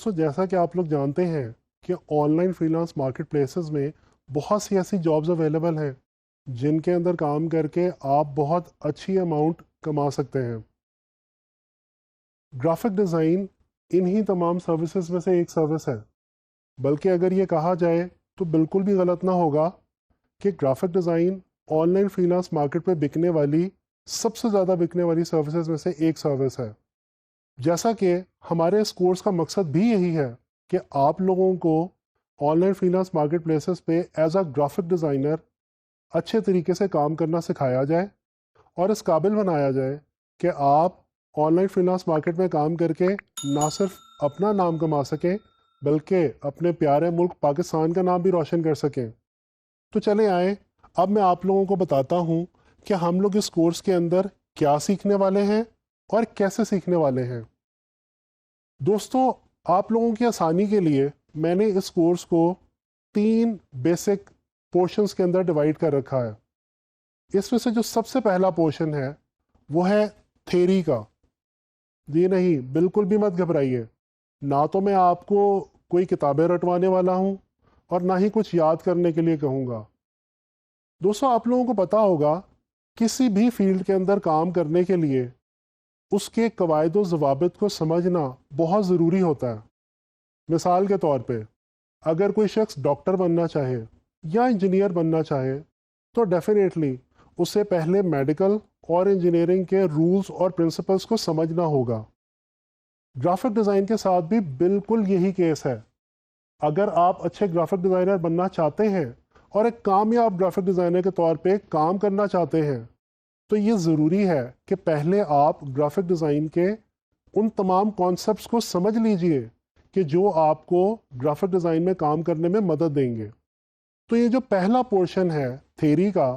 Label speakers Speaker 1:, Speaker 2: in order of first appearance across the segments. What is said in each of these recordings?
Speaker 1: دوستوں جیسا کہ آپ لوگ جانتے ہیں کہ on line free lance market places میں بہت سی ایسی جابز اویلیبل ہیں جن کے اندر کام کر کے آپ بہت اچھی اماؤنٹ کما سکتے ہیں. گرافک ڈیزائن انہی تمام سروسز میں سے ایک سروس ہے، بلکہ اگر یہ کہا جائے تو بالکل بھی غلط نہ ہوگا کہ graphic design on line free lance market پہ بکنے والی سب سے زیادہ بکنے والی سروسز میں سے ایک سروس ہے. جیسا کہ ہمارے اس کورس کا مقصد بھی یہی ہے کہ آپ لوگوں کو on line free lance market places پہ ایز اے گرافک ڈیزائنر اچھے طریقے سے کام کرنا سکھایا جائے اور اس قابل بنایا جائے کہ آپ on line free lance market میں کام کر کے نہ صرف اپنا نام کما سکیں بلکہ اپنے پیارے ملک پاکستان کا نام بھی روشن کر سکیں. تو چلیں آئیں اب میں آپ لوگوں کو بتاتا ہوں کہ ہم لوگ اس کورس کے اندر کیا سیکھنے والے ہیں اور کیسے سیکھنے والے ہیں. دوستوں آپ لوگوں کی آسانی کے لیے میں نے اس کورس کو 3 بیسک پورشنز کے اندر ڈیوائیڈ کر رکھا ہے. اس میں سے جو سب سے پہلا پورشن ہے وہ ہے تھیری کا. جی نہیں، بالکل بھی مت گھبرائیے، نہ تو میں آپ کو کوئی کتابیں رٹوانے والا ہوں اور نہ ہی کچھ یاد کرنے کے لیے کہوں گا. دوستوں آپ لوگوں کو پتہ ہوگا کسی بھی فیلڈ کے اندر کام کرنے کے لیے اس کے قواعد و ضوابط کو سمجھنا بہت ضروری ہوتا ہے. مثال کے طور پہ اگر کوئی شخص ڈاکٹر بننا چاہے یا انجینئر بننا چاہے تو ڈیفینیٹلی اسے پہلے میڈیکل اور انجینئرنگ کے رولز اور پرنسپلز کو سمجھنا ہوگا. گرافک ڈیزائن کے ساتھ بھی بالکل یہی کیس ہے. اگر آپ اچھے گرافک ڈیزائنر بننا چاہتے ہیں اور ایک کامیاب گرافک ڈیزائنر کے طور پہ کام کرنا چاہتے ہیں تو یہ ضروری ہے کہ پہلے آپ گرافک ڈیزائن کے ان تمام کانسیپٹس کو سمجھ لیجئے کہ جو آپ کو گرافک ڈیزائن میں کام کرنے میں مدد دیں گے. تو یہ جو پہلا پورشن ہے تھیری کا،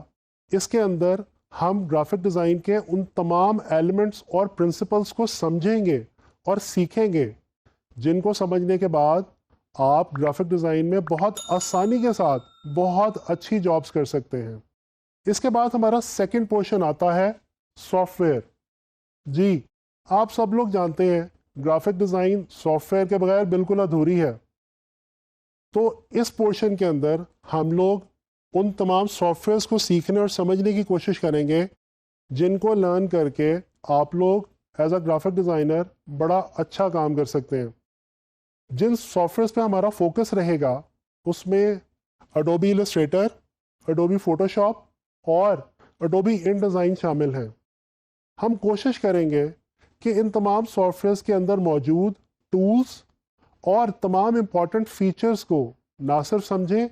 Speaker 1: اس کے اندر ہم گرافک ڈیزائن کے ان تمام ایلیمنٹس اور پرنسپلز کو سمجھیں گے اور سیکھیں گے جن کو سمجھنے کے بعد آپ گرافک ڈیزائن میں بہت آسانی کے ساتھ بہت اچھی جابز کر سکتے ہیں. اس کے بعد ہمارا سیکنڈ پورشن آتا ہے سافٹ ویئر. جی آپ سب لوگ جانتے ہیں گرافک ڈیزائن سافٹ ویئر کے بغیر بالکل ادھوری ہے. تو اس پورشن کے اندر ہم لوگ ان تمام سافٹ ویئرس کو سیکھنے اور سمجھنے کی کوشش کریں گے جن کو لرن کر کے آپ لوگ ایز اے گرافک ڈیزائنر بڑا اچھا کام کر سکتے ہیں. جن سافٹ ویئرس پہ ہمارا فوکس رہے گا اس میں اڈوبی السٹریٹر، اڈوبی فوٹو شاپ اور اڈوبی ان ڈیزائن شامل ہیں. ہم کوشش کریں گے کہ ان تمام سافٹ ویئرس کے اندر موجود ٹولز اور تمام امپورٹنٹ فیچرز کو نہ صرف سمجھیں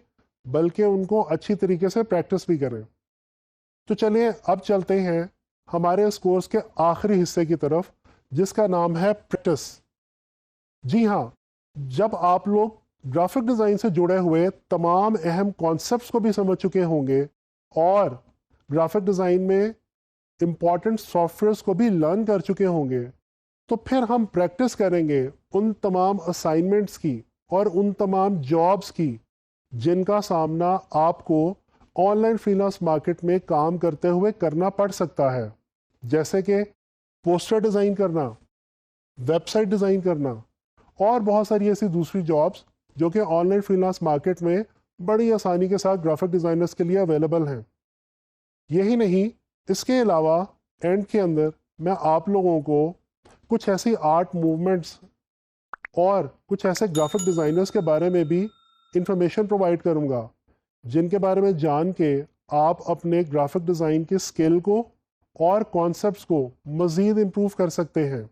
Speaker 1: بلکہ ان کو اچھی طریقے سے پریکٹس بھی کریں. تو چلیے اب چلتے ہیں ہمارے اس کورس کے آخری حصے کی طرف جس کا نام ہے پریکٹس. جی ہاں، جب آپ لوگ گرافک ڈیزائن سے جڑے ہوئے تمام اہم کانسیپٹس کو بھی سمجھ چکے ہوں گے اور گرافک ڈیزائن میں امپورٹنٹ سافٹ ویئرس کو بھی لرن کر چکے ہوں گے تو پھر ہم پریکٹس کریں گے ان تمام اسائنمنٹس کی اور ان تمام جابس کی جن کا سامنا آپ کو on line free lance market میں کام کرتے ہوئے کرنا پڑ سکتا ہے، جیسے کہ پوسٹر ڈیزائن کرنا، ویب سائٹ ڈیزائن کرنا اور بہت ساری ایسی دوسری جابس جو کہ on line free lance market میں بڑی آسانی کے ساتھ گرافک ڈیزائنرز کے لیے اویلیبل ہیں. یہی نہیں، اس کے علاوہ اینڈ کے اندر میں آپ لوگوں کو کچھ ایسی آرٹ موومنٹس اور کچھ ایسے گرافک ڈیزائنرز کے بارے میں بھی انفارمیشن پرووائڈ کروں گا جن کے بارے میں جان کے آپ اپنے گرافک ڈیزائن کے اسکل کو اور کانسیپٹس کو مزید امپروو کر سکتے ہیں.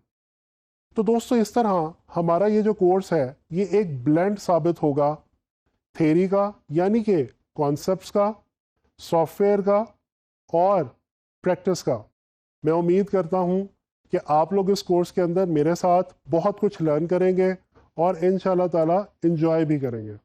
Speaker 1: تو دوستو اس طرح ہمارا یہ جو کورس ہے یہ ایک بلینڈ ثابت ہوگا تھیری کا یعنی کہ کانسیپٹس کا، سافٹ ویئر کا اور پریکٹس کا. میں امید کرتا ہوں کہ آپ لوگ اس کورس کے اندر میرے ساتھ بہت کچھ لرن کریں گے اور انشاءاللہ تعالی انجوائے بھی کریں گے.